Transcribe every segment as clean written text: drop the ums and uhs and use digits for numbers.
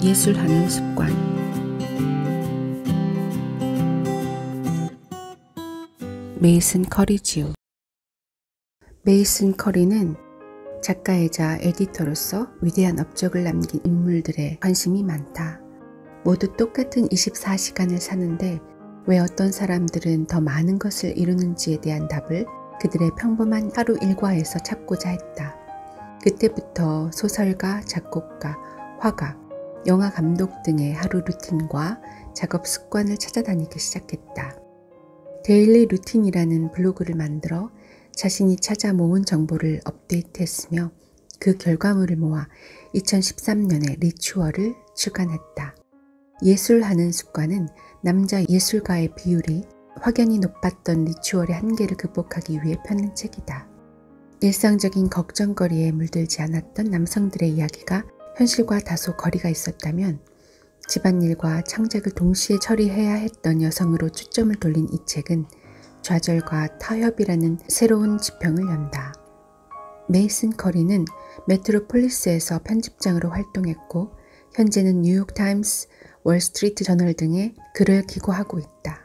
예술하는 습관. 메이슨 커리지요. 메이슨 커리는 작가이자 에디터로서 위대한 업적을 남긴 인물들에 관심이 많다. 모두 똑같은 24시간을 사는데 왜 어떤 사람들은 더 많은 것을 이루는지에 대한 답을 그들의 평범한 하루 일과에서 찾고자 했다. 그때부터 소설가, 작곡가, 화가, 영화 감독 등의 하루 루틴과 작업 습관을 찾아다니기 시작했다. 데일리 루틴이라는 블로그를 만들어 자신이 찾아 모은 정보를 업데이트했으며 그 결과물을 모아 2013년에 리추얼을 출간했다. 예술하는 습관은 남자 예술가의 비율이 확연히 높았던 리추얼의 한계를 극복하기 위해 펴낸 책이다. 일상적인 걱정거리에 물들지 않았던 남성들의 이야기가 현실과 다소 거리가 있었다면 집안일과 창작을 동시에 처리해야 했던 여성으로 초점을 돌린 이 책은 좌절과 타협이라는 새로운 지평을 연다. 메이슨 커리는 메트로폴리스에서 편집장으로 활동했고 현재는 뉴욕타임스, 월스트리트 저널 등에 글을 기고하고 있다.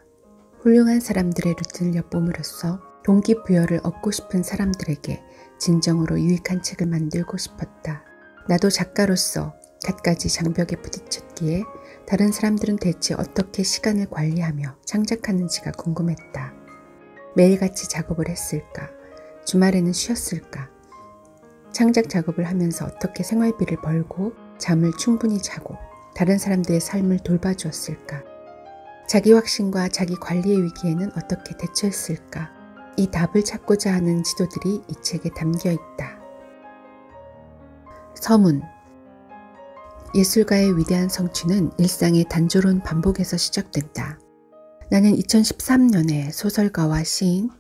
훌륭한 사람들의 루틴을 엿봄으로써 동기부여를 얻고 싶은 사람들에게 진정으로 유익한 책을 만들고 싶었다. 나도 작가로서 갖가지 장벽에 부딪혔기에 다른 사람들은 대체 어떻게 시간을 관리하며 창작하는지가 궁금했다. 매일같이 작업을 했을까? 주말에는 쉬었을까? 창작 작업을 하면서 어떻게 생활비를 벌고 잠을 충분히 자고 다른 사람들의 삶을 돌봐주었을까? 자기 확신과 자기 관리의 위기에는 어떻게 대처했을까? 이 답을 찾고자 하는 지도들이 이 책에 담겨 있다. 서문. 예술가의 위대한 성취는 일상의 단조로운 반복에서 시작된다. 나는 2013년에 소설가와 시인,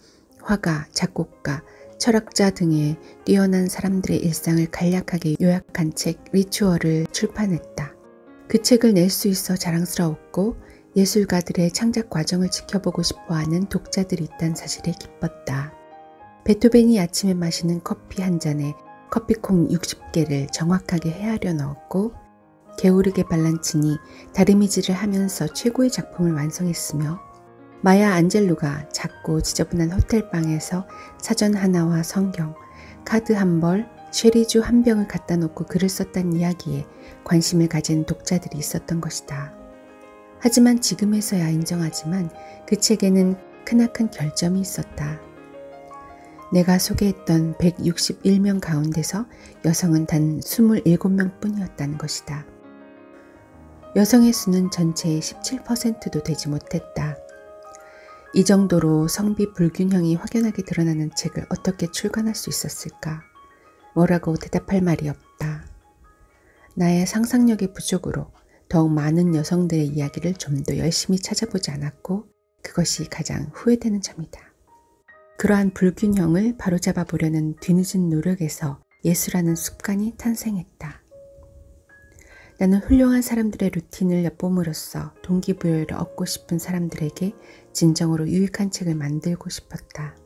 화가, 작곡가, 철학자 등의 뛰어난 사람들의 일상을 간략하게 요약한 책 리추얼을 출판했다. 그 책을 낼 수 있어 자랑스러웠고 예술가들의 창작 과정을 지켜보고 싶어하는 독자들이 있다는 사실에 기뻤다. 베토벤이 아침에 마시는 커피 한 잔에 커피콩 60개를 정확하게 헤아려 넣었고 게으르게 발란친이 다리미질을 하면서 최고의 작품을 완성했으며 마야 안젤루가 작고 지저분한 호텔방에서 사전 하나와 성경, 카드 한 벌, 쉐리주 한 병을 갖다 놓고 글을 썼다는 이야기에 관심을 가진 독자들이 있었던 것이다. 하지만 지금에서야 인정하지만 그 책에는 크나큰 결점이 있었다. 내가 소개했던 161명 가운데서 여성은 단 27명 뿐이었다는 것이다. 여성의 수는 전체의 17%도 되지 못했다. 이 정도로 성비 불균형이 확연하게 드러나는 책을 어떻게 출간할 수 있었을까? 뭐라고 대답할 말이 없다. 나의 상상력의 부족으로 더욱 많은 여성들의 이야기를 좀 더 열심히 찾아보지 않았고 그것이 가장 후회되는 점이다. 그러한 불균형을 바로잡아 보려는 뒤늦은 노력에서 예술하는 습관이 탄생했다. 나는 훌륭한 사람들의 루틴을 엿봄으로써 동기부여를 얻고 싶은 사람들에게 진정으로 유익한 책을 만들고 싶었다.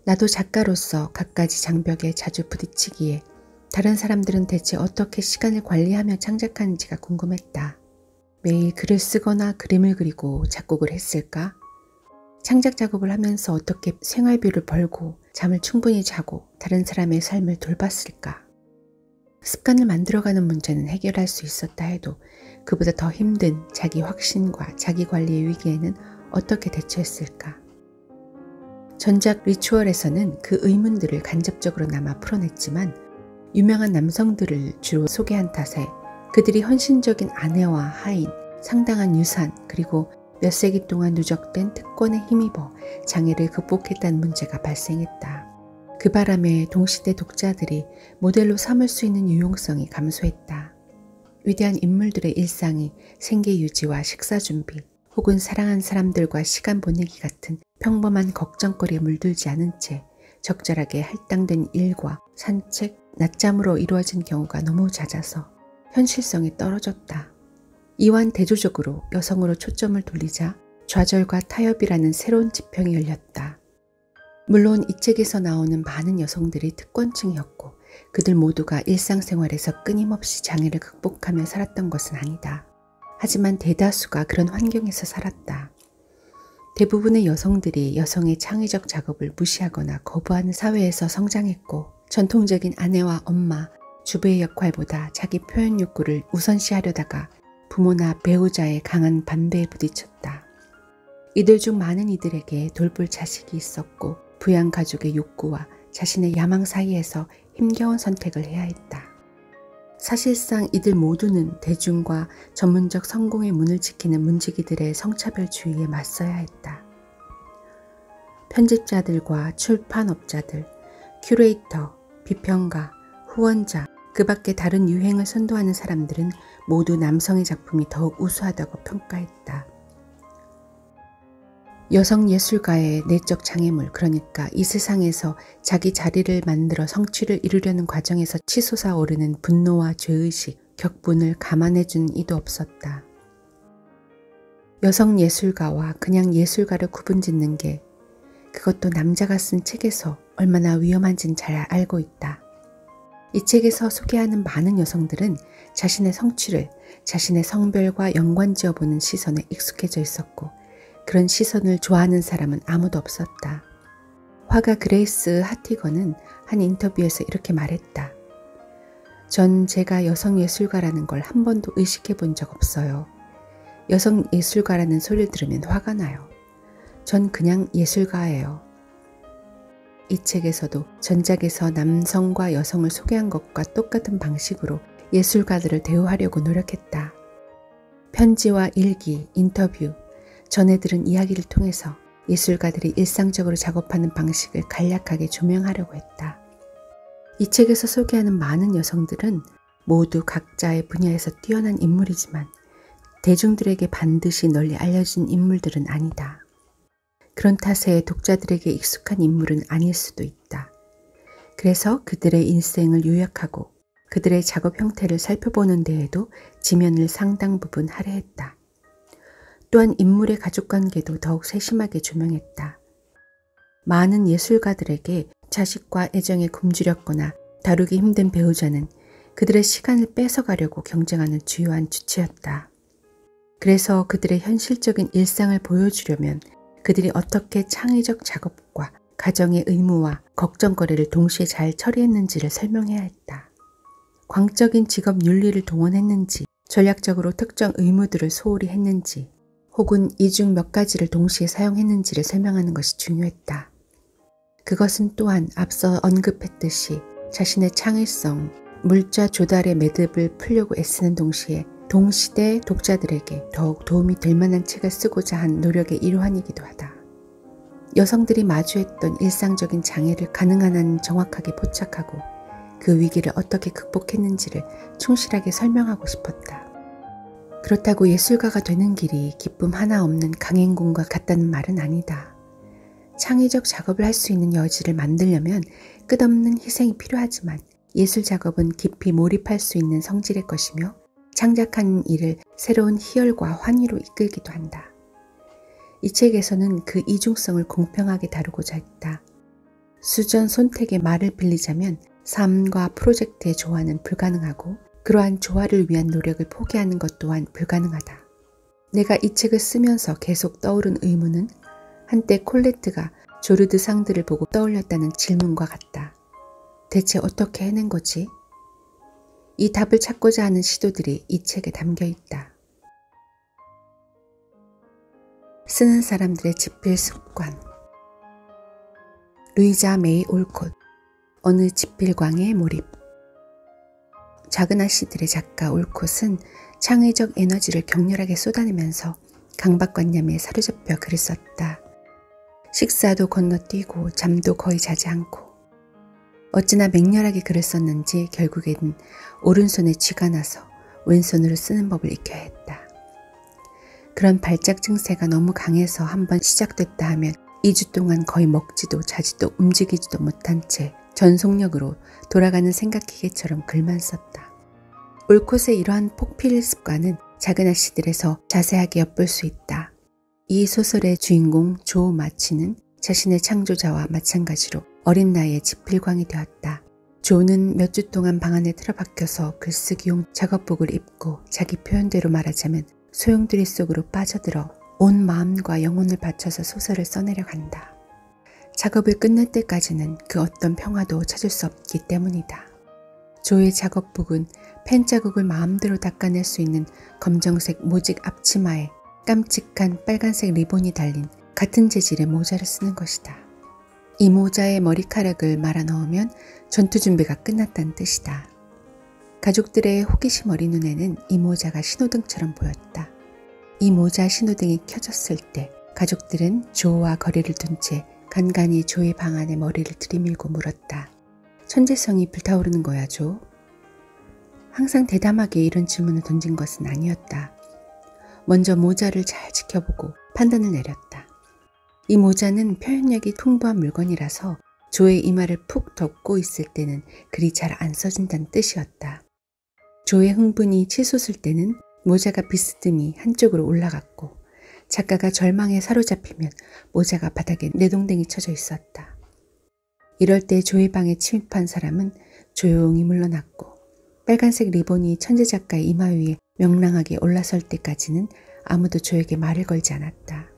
나도 작가로서 갖가지 장벽에 자주 부딪히기에 다른 사람들은 대체 어떻게 시간을 관리하며 창작하는지가 궁금했다. 매일 글을 쓰거나 그림을 그리고 작곡을 했을까? 창작 작업을 하면서 어떻게 생활비를 벌고 잠을 충분히 자고 다른 사람의 삶을 돌봤을까? 습관을 만들어가는 문제는 해결할 수 있었다 해도 그보다 더 힘든 자기 확신과 자기 관리의 위기에는 어떻게 대처했을까? 전작 리추얼에서는 그 의문들을 간접적으로나마 풀어냈지만 유명한 남성들을 주로 소개한 탓에 그들이 헌신적인 아내와 하인, 상당한 유산 그리고 몇 세기 동안 누적된 특권에 힘입어 장애를 극복했다는 문제가 발생했다. 그 바람에 동시대 독자들이 모델로 삼을 수 있는 유용성이 감소했다. 위대한 인물들의 일상이 생계 유지와 식사 준비 혹은 사랑한 사람들과 시간 보내기 같은 평범한 걱정거리에 물들지 않은 채 적절하게 할당된 일과 산책, 낮잠으로 이루어진 경우가 너무 잦아서 현실성이 떨어졌다. 이완 대조적으로 여성으로 초점을 돌리자 좌절과 타협이라는 새로운 지평이 열렸다. 물론 이 책에서 나오는 많은 여성들이 특권층이었고 그들 모두가 일상생활에서 끊임없이 장애를 극복하며 살았던 것은 아니다. 하지만 대다수가 그런 환경에서 살았다. 대부분의 여성들이 여성의 창의적 작업을 무시하거나 거부하는 사회에서 성장했고 전통적인 아내와 엄마, 주부의 역할보다 자기 표현 욕구를 우선시하려다가 부모나 배우자의 강한 반대에 부딪혔다. 이들 중 많은 이들에게 돌볼 자식이 있었고 부양 가족의 욕구와 자신의 야망 사이에서 힘겨운 선택을 해야 했다. 사실상 이들 모두는 대중과 전문적 성공의 문을 지키는 문지기들의 성차별주의에 맞서야 했다. 편집자들과 출판업자들, 큐레이터, 비평가, 후원자, 그 밖에 다른 유행을 선도하는 사람들은 모두 남성의 작품이 더욱 우수하다고 평가했다. 여성 예술가의 내적 장애물, 그러니까 이 세상에서 자기 자리를 만들어 성취를 이루려는 과정에서 치솟아 오르는 분노와 죄의식, 격분을 감안해준 이도 없었다. 여성 예술가와 그냥 예술가를 구분짓는 게 그것도 남자가 쓴 책에서 얼마나 위험한지는 잘 알고 있다. 이 책에서 소개하는 많은 여성들은 자신의 성취를 자신의 성별과 연관지어보는 시선에 익숙해져 있었고 그런 시선을 좋아하는 사람은 아무도 없었다. 화가 그레이스 하티거는 한 인터뷰에서 이렇게 말했다. 전 제가 여성 예술가라는 걸 한 번도 의식해 본 적 없어요. 여성 예술가라는 소리를 들으면 화가 나요. 전 그냥 예술가예요. 이 책에서도 전작에서 남성과 여성을 소개한 것과 똑같은 방식으로 예술가들을 대우하려고 노력했다. 편지와 일기, 인터뷰, 전해들은 이야기를 통해서 예술가들이 일상적으로 작업하는 방식을 간략하게 조명하려고 했다. 이 책에서 소개하는 많은 여성들은 모두 각자의 분야에서 뛰어난 인물이지만 대중들에게 반드시 널리 알려진 인물들은 아니다. 그런 탓에 독자들에게 익숙한 인물은 아닐 수도 있다. 그래서 그들의 인생을 요약하고 그들의 작업 형태를 살펴보는 데에도 지면을 상당 부분 할애했다. 또한 인물의 가족관계도 더욱 세심하게 조명했다. 많은 예술가들에게 자식과 애정에 굶주렸거나 다루기 힘든 배우자는 그들의 시간을 뺏어가려고 경쟁하는 주요한 주체였다. 그래서 그들의 현실적인 일상을 보여주려면 그들이 어떻게 창의적 작업과 가정의 의무와 걱정거리를 동시에 잘 처리했는지를 설명해야 했다. 광적인 직업 윤리를 동원했는지, 전략적으로 특정 의무들을 소홀히 했는지, 혹은 이 중 몇 가지를 동시에 사용했는지를 설명하는 것이 중요했다. 그것은 또한 앞서 언급했듯이 자신의 창의성, 물자 조달의 매듭을 풀려고 애쓰는 동시에 동시대 독자들에게 더욱 도움이 될 만한 책을 쓰고자 한 노력의 일환이기도 하다. 여성들이 마주했던 일상적인 장애를 가능한 한 정확하게 포착하고 그 위기를 어떻게 극복했는지를 충실하게 설명하고 싶었다. 그렇다고 예술가가 되는 길이 기쁨 하나 없는 강행군과 같다는 말은 아니다. 창의적 작업을 할 수 있는 여지를 만들려면 끝없는 희생이 필요하지만 예술 작업은 깊이 몰입할 수 있는 성질의 것이며 창작하는 일을 새로운 희열과 환희로 이끌기도 한다. 이 책에서는 그 이중성을 공평하게 다루고자 했다. 수전 손택의 말을 빌리자면 삶과 프로젝트의 조화는 불가능하고 그러한 조화를 위한 노력을 포기하는 것 또한 불가능하다. 내가 이 책을 쓰면서 계속 떠오른 의문은 한때 콜레트가 조르드 상들을 보고 떠올렸다는 질문과 같다. 대체 어떻게 해낸 거지? 이 답을 찾고자 하는 시도들이 이 책에 담겨 있다. 쓰는 사람들의 집필 습관. 루이자 메이 올콧. 어느 집필광에 몰입. 작은 아씨들의 작가 올콧은 창의적 에너지를 격렬하게 쏟아내면서 강박관념에 사로잡혀 글을 썼다. 식사도 건너뛰고 잠도 거의 자지 않고 어찌나 맹렬하게 글을 썼는지 결국에는 오른손에 쥐가 나서 왼손으로 쓰는 법을 익혀야 했다. 그런 발작 증세가 너무 강해서 한번 시작됐다 하면 2주 동안 거의 먹지도 자지도 움직이지도 못한 채 전속력으로 돌아가는 생각기계처럼 글만 썼다. 올콧의 이러한 폭필 습관은 작은 아씨들에서 자세하게 엿볼 수 있다. 이 소설의 주인공 조 마치는 자신의 창조자와 마찬가지로 어린 나이에 집필광이 되었다. 조는 몇 주 동안 방 안에 틀어박혀서 글쓰기용 작업복을 입고 자기 표현대로 말하자면 소용돌이 속으로 빠져들어 온 마음과 영혼을 바쳐서 소설을 써내려 간다. 작업을 끝낼 때까지는 그 어떤 평화도 찾을 수 없기 때문이다. 조의 작업복은 펜 자국을 마음대로 닦아낼 수 있는 검정색 모직 앞치마에 깜찍한 빨간색 리본이 달린 같은 재질의 모자를 쓰는 것이다. 이 모자에 머리카락을 말아 넣으면 전투 준비가 끝났다는 뜻이다. 가족들의 호기심 어린 눈에는 이 모자가 신호등처럼 보였다. 이 모자 신호등이 켜졌을 때 가족들은 조와 거리를 둔 채 간간히 조의 방 안에 머리를 들이밀고 물었다. 천재성이 불타오르는 거야, 조? 항상 대담하게 이런 질문을 던진 것은 아니었다. 먼저 모자를 잘 지켜보고 판단을 내렸다. 이 모자는 표현력이 풍부한 물건이라서 조의 이마를 푹 덮고 있을 때는 글이 잘 안 써진다는 뜻이었다. 조의 흥분이 치솟을 때는 모자가 비스듬히 한쪽으로 올라갔고 작가가 절망에 사로잡히면 모자가 바닥에 내동댕이 쳐져 있었다. 이럴 때 조의 방에 침입한 사람은 조용히 물러났고 빨간색 리본이 천재 작가의 이마 위에 명랑하게 올라설 때까지는 아무도 조에게 말을 걸지 않았다.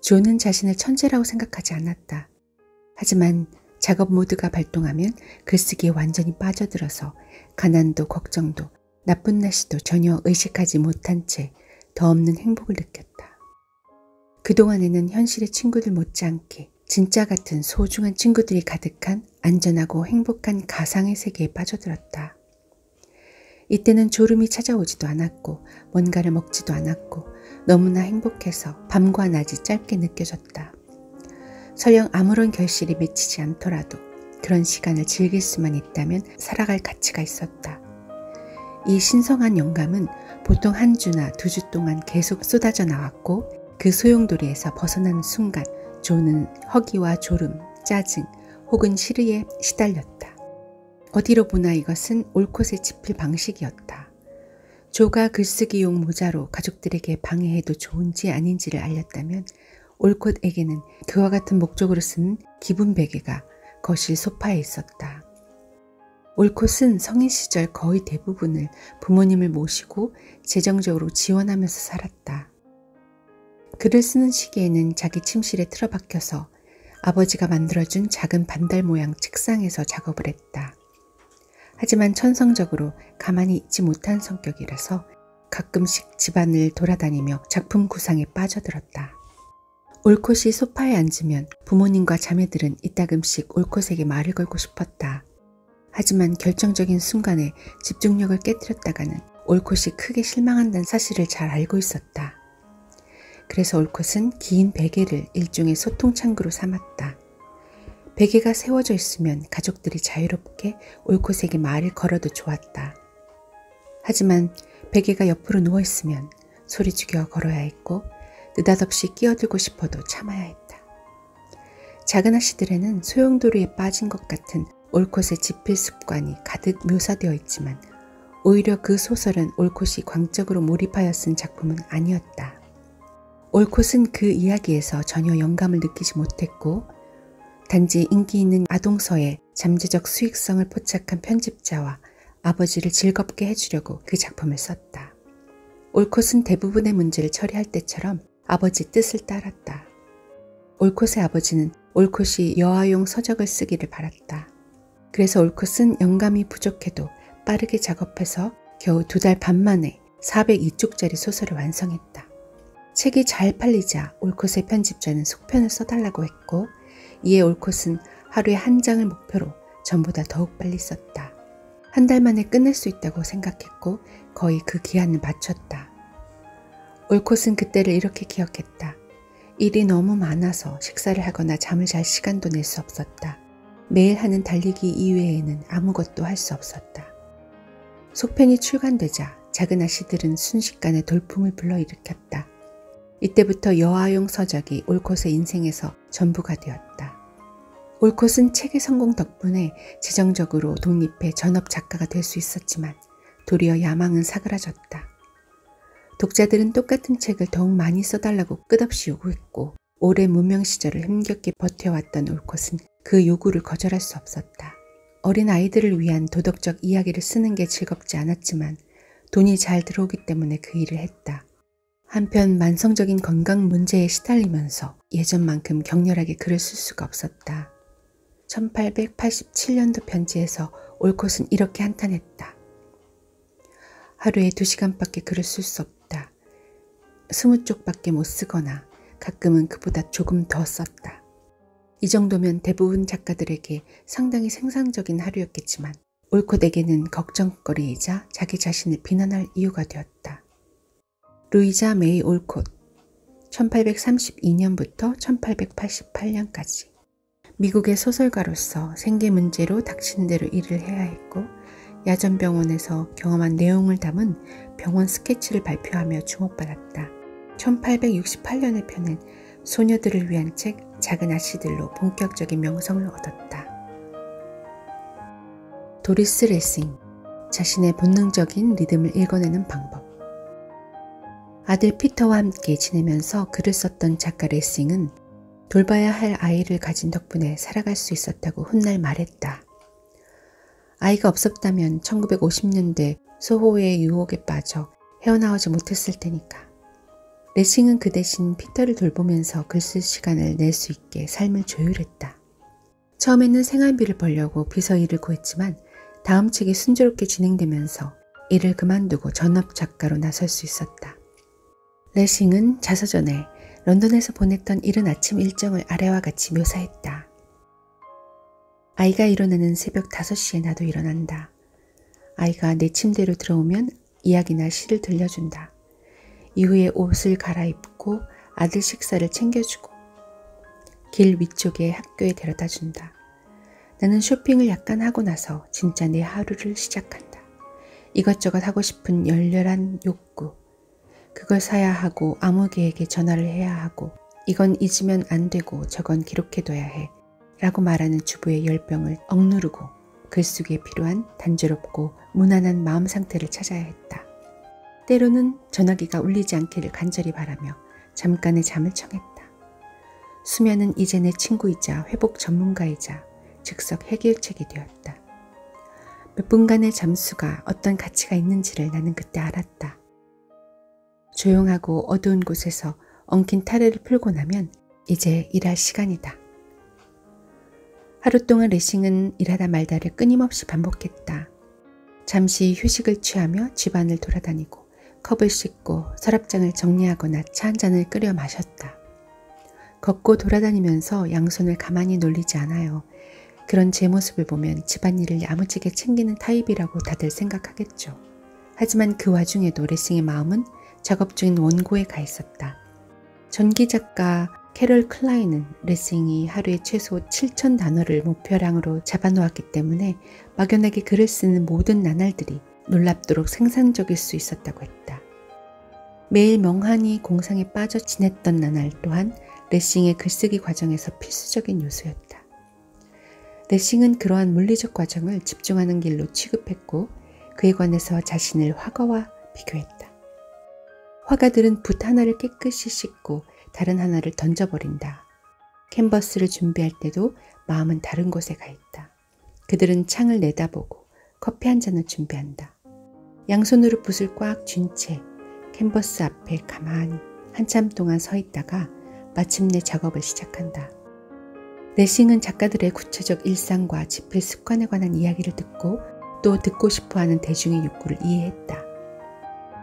조는 자신을 천재라고 생각하지 않았다. 하지만 작업 모드가 발동하면 글쓰기에 완전히 빠져들어서 가난도 걱정도 나쁜 날씨도 전혀 의식하지 못한 채 더 없는 행복을 느꼈다. 그동안에는 현실의 친구들 못지않게 진짜 같은 소중한 친구들이 가득한 안전하고 행복한 가상의 세계에 빠져들었다. 이때는 졸음이 찾아오지도 않았고 뭔가를 먹지도 않았고 너무나 행복해서 밤과 낮이 짧게 느껴졌다. 설령 아무런 결실이 맺히지 않더라도 그런 시간을 즐길 수만 있다면 살아갈 가치가 있었다. 이 신성한 영감은 보통 한 주나 두 주 동안 계속 쏟아져 나왔고 그 소용돌이에서 벗어나는 순간 조는 허기와 졸음, 짜증 혹은 시르에 시달렸다. 어디로 보나 이것은 올콧에 짚을 방식이었다. 조가 글쓰기용 모자로 가족들에게 방해해도 좋은지 아닌지를 알렸다면 올콧에게는 그와 같은 목적으로 쓰는 기분 베개가 거실 소파에 있었다. 올콧은 성인 시절 거의 대부분을 부모님을 모시고 재정적으로 지원하면서 살았다. 글을 쓰는 시기에는 자기 침실에 틀어박혀서 아버지가 만들어준 작은 반달 모양 책상에서 작업을 했다. 하지만 천성적으로 가만히 있지 못한 성격이라서 가끔씩 집안을 돌아다니며 작품 구상에 빠져들었다. 올콧이 소파에 앉으면 부모님과 자매들은 이따금씩 올콧에게 말을 걸고 싶었다. 하지만 결정적인 순간에 집중력을 깨뜨렸다가는 올콧이 크게 실망한다는 사실을 잘 알고 있었다. 그래서 올콧은 긴 베개를 일종의 소통 창구로 삼았다. 베개가 세워져 있으면 가족들이 자유롭게 올콧에게 말을 걸어도 좋았다. 하지만 베개가 옆으로 누워있으면 소리 죽여 걸어야 했고 느닷없이 끼어들고 싶어도 참아야 했다. 작은 아씨들에는 소용돌이에 빠진 것 같은 올콧의 집필 습관이 가득 묘사되어 있지만 오히려 그 소설은 올콧이 광적으로 몰입하여 쓴 작품은 아니었다. 올콧은 그 이야기에서 전혀 영감을 느끼지 못했고 단지 인기 있는 아동서의 잠재적 수익성을 포착한 편집자와 아버지를 즐겁게 해주려고 그 작품을 썼다. 올콧은 대부분의 문제를 처리할 때처럼 아버지 뜻을 따랐다. 올콧의 아버지는 올콧이 여아용 서적을 쓰기를 바랐다. 그래서 올콧은 영감이 부족해도 빠르게 작업해서 겨우 2달 반 만에 402쪽짜리 소설을 완성했다. 책이 잘 팔리자 올콧의 편집자는 속편을 써달라고 했고 이에 올콧은 하루에 한 장을 목표로 전보다 더욱 빨리 썼다. 한 달 만에 끝낼 수 있다고 생각했고 거의 그 기한을 맞췄다. 올콧은 그때를 이렇게 기억했다. 일이 너무 많아서 식사를 하거나 잠을 잘 시간도 낼 수 없었다. 매일 하는 달리기 이외에는 아무것도 할 수 없었다. 속편이 출간되자 작은 아씨들은 순식간에 돌풍을 불러일으켰다. 이때부터 여아용 서적이 올콧의 인생에서 전부가 되었다. 올콧은 책의 성공 덕분에 재정적으로 독립해 전업 작가가 될 수 있었지만 도리어 야망은 사그라졌다. 독자들은 똑같은 책을 더욱 많이 써달라고 끝없이 요구했고 오랜 무명 시절을 힘겹게 버텨왔던 올콧은 그 요구를 거절할 수 없었다. 어린 아이들을 위한 도덕적 이야기를 쓰는 게 즐겁지 않았지만 돈이 잘 들어오기 때문에 그 일을 했다. 한편 만성적인 건강 문제에 시달리면서 예전만큼 격렬하게 글을 쓸 수가 없었다. 1887년도 편지에서 올콧은 이렇게 한탄했다. 하루에 2시간밖에 글을 쓸 수 없다. 20쪽밖에 못 쓰거나 가끔은 그보다 조금 더 썼다. 이 정도면 대부분 작가들에게 상당히 생산적인 하루였겠지만 올콧에게는 걱정거리이자 자기 자신을 비난할 이유가 되었다. 루이자 메이 올콧 1832년부터 1888년까지 미국의 소설가로서 생계 문제로 닥친 대로 일을 해야 했고 야전병원에서 경험한 내용을 담은 병원 스케치를 발표하며 주목받았다. 1868년에 펴낸 소녀들을 위한 책 작은 아씨들로 본격적인 명성을 얻었다. 도리스 레싱, 자신의 본능적인 리듬을 읽어내는 방법. 아들 피터와 함께 지내면서 글을 썼던 작가 레싱은 돌봐야 할 아이를 가진 덕분에 살아갈 수 있었다고 훗날 말했다. 아이가 없었다면 1950년대 소호의 유혹에 빠져 헤어나오지 못했을 테니까. 레싱은 그 대신 피터를 돌보면서 글 쓸 시간을 낼 수 있게 삶을 조율했다. 처음에는 생활비를 벌려고 비서 일을 구했지만 다음 책이 순조롭게 진행되면서 일을 그만두고 전업 작가로 나설 수 있었다. 레싱은 자서전에 런던에서 보냈던 이른 아침 일정을 아래와 같이 묘사했다. 아이가 일어나는 새벽 5시에 나도 일어난다. 아이가 내 침대로 들어오면 이야기나 시를 들려준다. 이후에 옷을 갈아입고 아들 식사를 챙겨주고 길 위쪽에 학교에 데려다 준다. 나는 쇼핑을 약간 하고 나서 진짜 내 하루를 시작한다. 이것저것 하고 싶은 열렬한 욕구. 그걸 사야 하고 아무개에게 전화를 해야 하고 이건 잊으면 안 되고 저건 기록해둬야 해 라고 말하는 주부의 열병을 억누르고 글쓰기에 필요한 단조롭고 무난한 마음 상태를 찾아야 했다. 때로는 전화기가 울리지 않기를 간절히 바라며 잠깐의 잠을 청했다. 수면은 이제 내 친구이자 회복 전문가이자 즉석 해결책이 되었다. 몇 분간의 잠수가 어떤 가치가 있는지를 나는 그때 알았다. 조용하고 어두운 곳에서 엉킨 타래를 풀고 나면 이제 일할 시간이다. 하루 동안 레싱은 일하다 말다를 끊임없이 반복했다. 잠시 휴식을 취하며 집안을 돌아다니고 컵을 씻고 서랍장을 정리하거나 차 한 잔을 끓여 마셨다. 걷고 돌아다니면서 양손을 가만히 놀리지 않아요. 그런 제 모습을 보면 집안일을 야무지게 챙기는 타입이라고 다들 생각하겠죠. 하지만 그 와중에도 레싱의 마음은 작업 중인 원고에 가 있었다. 전기 작가 캐럴 클라인은 레싱이 하루에 최소 7,000단어를 목표량으로 잡아놓았기 때문에 막연하게 글을 쓰는 모든 나날들이 놀랍도록 생산적일 수 있었다고 했다. 매일 멍하니 공상에 빠져 지냈던 나날 또한 레싱의 글쓰기 과정에서 필수적인 요소였다. 레싱은 그러한 물리적 과정을 집중하는 길로 취급했고 그에 관해서 자신을 화가와 비교했다. 화가들은 붓 하나를 깨끗이 씻고 다른 하나를 던져버린다. 캔버스를 준비할 때도 마음은 다른 곳에 가 있다. 그들은 창을 내다보고 커피 한 잔을 준비한다. 양손으로 붓을 꽉 쥔 채 캔버스 앞에 가만히 한참 동안 서 있다가 마침내 작업을 시작한다. 레싱은 작가들의 구체적 일상과 집필 습관에 관한 이야기를 듣고 또 듣고 싶어하는 대중의 욕구를 이해했다.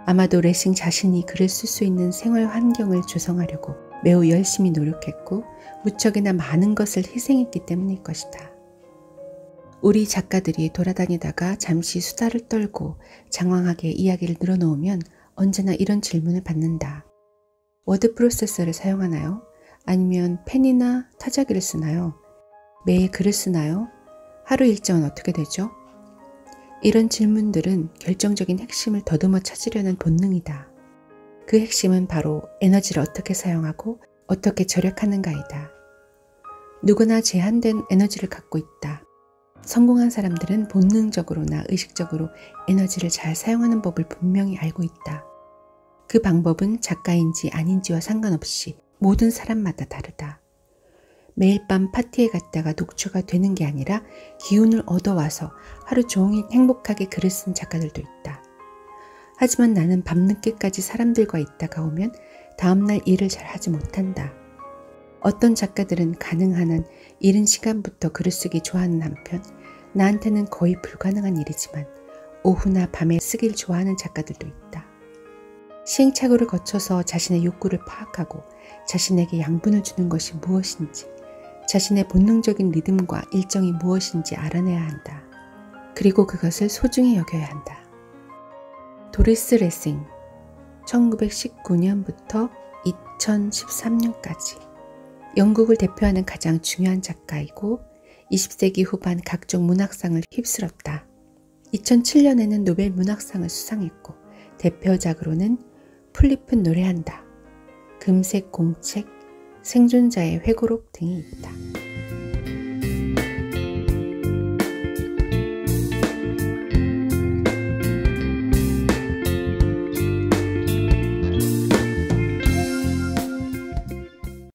아마도 레싱 자신이 글을 쓸 수 있는 생활 환경을 조성하려고 매우 열심히 노력했고 무척이나 많은 것을 희생했기 때문일 것이다. 우리 작가들이 돌아다니다가 잠시 수다를 떨고 장황하게 이야기를 늘어놓으면 언제나 이런 질문을 받는다. 워드 프로세서를 사용하나요? 아니면 펜이나 타자기를 쓰나요? 매일 글을 쓰나요? 하루 일정은 어떻게 되죠? 이런 질문들은 결정적인 핵심을 더듬어 찾으려는 본능이다. 그 핵심은 바로 에너지를 어떻게 사용하고 어떻게 절약하는가이다. 누구나 제한된 에너지를 갖고 있다. 성공한 사람들은 본능적으로나 의식적으로 에너지를 잘 사용하는 법을 분명히 알고 있다. 그 방법은 작가인지 아닌지와 상관없이 모든 사람마다 다르다. 매일 밤 파티에 갔다가 녹초가 되는 게 아니라 기운을 얻어와서 하루 종일 행복하게 글을 쓴 작가들도 있다. 하지만 나는 밤늦게까지 사람들과 있다가 오면 다음날 일을 잘 하지 못한다. 어떤 작가들은 가능한 한 이른 시간부터 글을 쓰기 좋아하는 한편 나한테는 거의 불가능한 일이지만 오후나 밤에 쓰길 좋아하는 작가들도 있다. 시행착오를 거쳐서 자신의 욕구를 파악하고 자신에게 양분을 주는 것이 무엇인지, 자신의 본능적인 리듬과 일정이 무엇인지 알아내야 한다. 그리고 그것을 소중히 여겨야 한다. 도리스 레싱, 1919년부터 2013년까지 영국을 대표하는 가장 중요한 작가이고 20세기 후반 각종 문학상을 휩쓸었다. 2007년에는 노벨 문학상을 수상했고 대표작으로는 풀잎은 노래한다, 금색 공책, 생존자의 회고록 등이 있다.